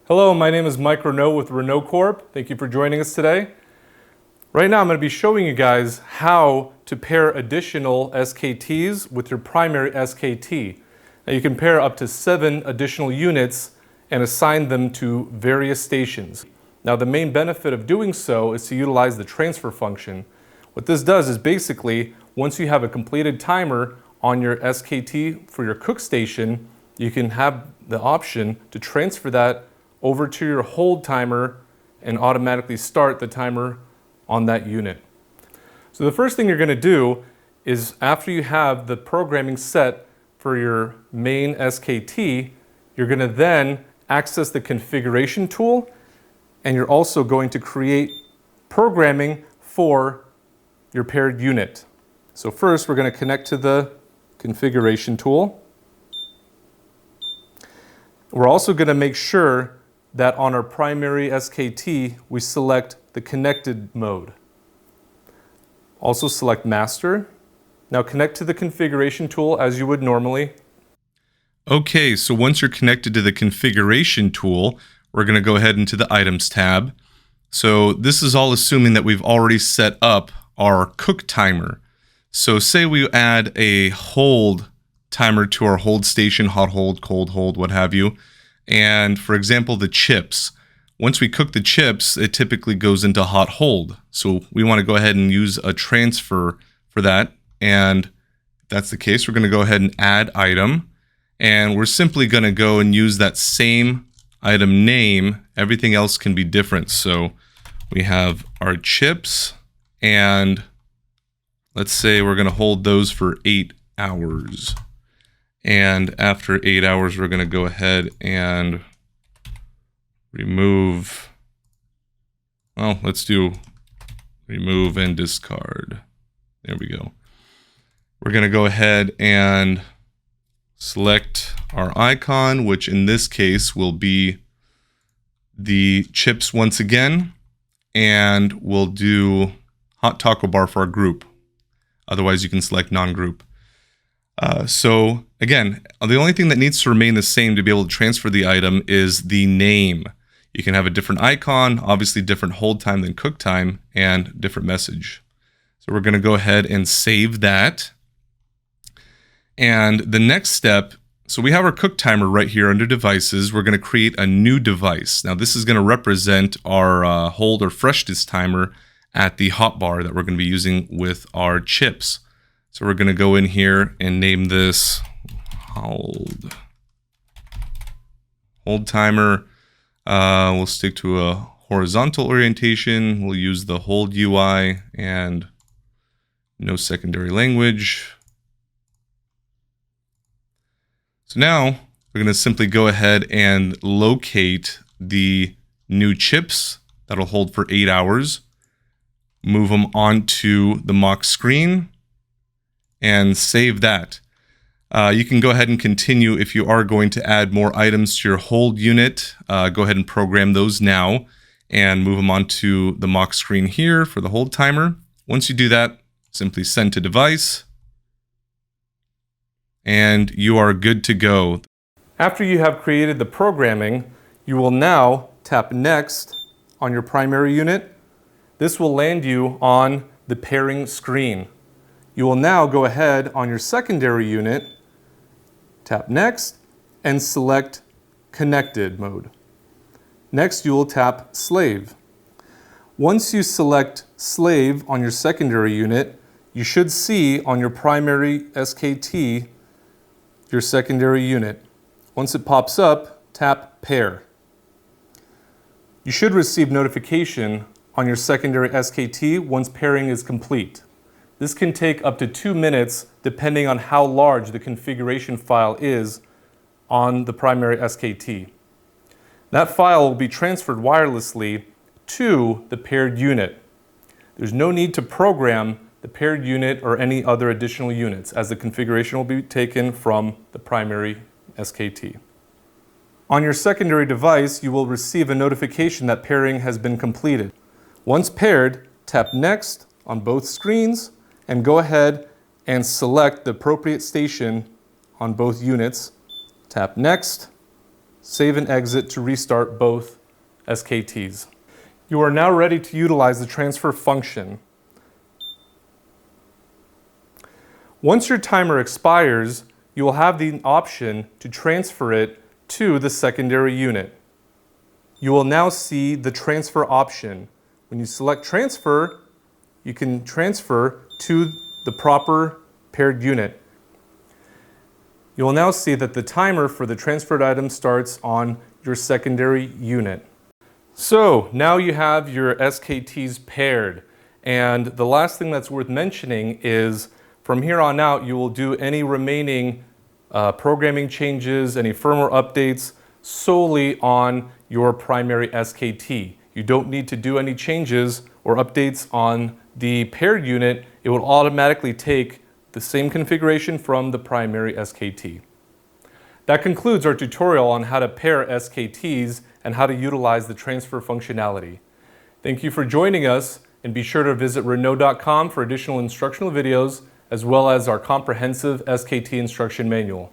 Hello, my name is Mike Renault with Renault Corp. Thank you for joining us today. Right now I'm going to be showing you guys how to pair additional SKTs with your primary SKT. Now you can pair up to 7 additional units and assign them to various stations. Now the main benefit of doing so is to utilize the transfer function. What this does is basically, once you have a completed timer on your SKT for your cook station, you can have the option to transfer that over to your hold timer and automatically start the timer on that unit. So the first thing you're going to do is, after you have the programming set for your main SKT, you're going to then access the configuration tool, and you're also going to create programming for your paired unit. So first we're going to connect to the configuration tool. We're also going to make sure that on our primary SKT we select the connected mode. Also select master. Now connect to the configuration tool as you would normally. Okay, so once you're connected to the configuration tool, we're going to go ahead into the items tab. So this is all assuming that we've already set up our cook timer. So say we add a hold timer to our hold station, hot hold, cold hold, what have you. And for example, the chips. Once we cook the chips, it typically goes into hot hold. So we want to go ahead and use a transfer for that. And if that's the case, we're going to go ahead and add item. And we're simply going to go and use that same item name. Everything else can be different. So we have our chips, and let's say we're going to hold those for 8 hours. And after 8 hours, we're going to go ahead and remove, well, let's do remove and discard. There we go. We're going to go ahead and select our icon, which in this case will be the chips once again, and we'll do hot taco bar for our group. Otherwise, you can select non-group. So again, the only thing that needs to remain the same to be able to transfer the item is the name. You can have a different icon, obviously different hold time than cook time, and different message. So we're going to go ahead and save that. And the next step, so we have our cook timer right here under devices. We're going to create a new device. Now this is going to represent our hold or freshness timer at the hot bar that we're going to be using with our chips. So we're going to go in here and name this hold timer. We'll stick to a horizontal orientation. We'll use the hold UI and no secondary language. So now we're going to simply go ahead and locate the new chips that'll hold for 8 hours, move them onto the mock screen, and save that. You can go ahead and continue if you are going to add more items to your hold unit. Go ahead and program those now and move them onto the mock screen here for the hold timer. Once you do that, simply send to device, and you are good to go. After you have created the programming, you will now tap Next on your primary unit. This will land you on the pairing screen. You will now go ahead on your secondary unit, tap Next, and select Connected mode. Next, you will tap Slave. Once you select Slave on your secondary unit, you should see on your primary SKT your secondary unit. Once it pops up, tap Pair. You should receive notification on your secondary SKT once pairing is complete. This can take up to 2 minutes depending on how large the configuration file is on the primary SKT. That file will be transferred wirelessly to the paired unit. There's no need to program the paired unit or any other additional units, as the configuration will be taken from the primary SKT. On your secondary device, you will receive a notification that pairing has been completed. Once paired, tap Next on both screens and go ahead and select the appropriate station on both units. Tap Next, save and exit to restart both SKTs. You are now ready to utilize the transfer function. Once your timer expires, you will have the option to transfer it to the secondary unit. You will now see the transfer option. When you select transfer, you can transfer to the proper paired unit. You will now see that the timer for the transferred item starts on your secondary unit. So now you have your SKTs paired. And the last thing that's worth mentioning is from here on out, you will do any remaining programming changes, any firmware updates solely on your primary SKT. You don't need to do any changes or updates on the paired unit. It will automatically take the same configuration from the primary SKT. That concludes our tutorial on how to pair SKTs and how to utilize the transfer functionality. Thank you for joining us, and be sure to visit Renault.com for additional instructional videos as well as our comprehensive SKT instruction manual.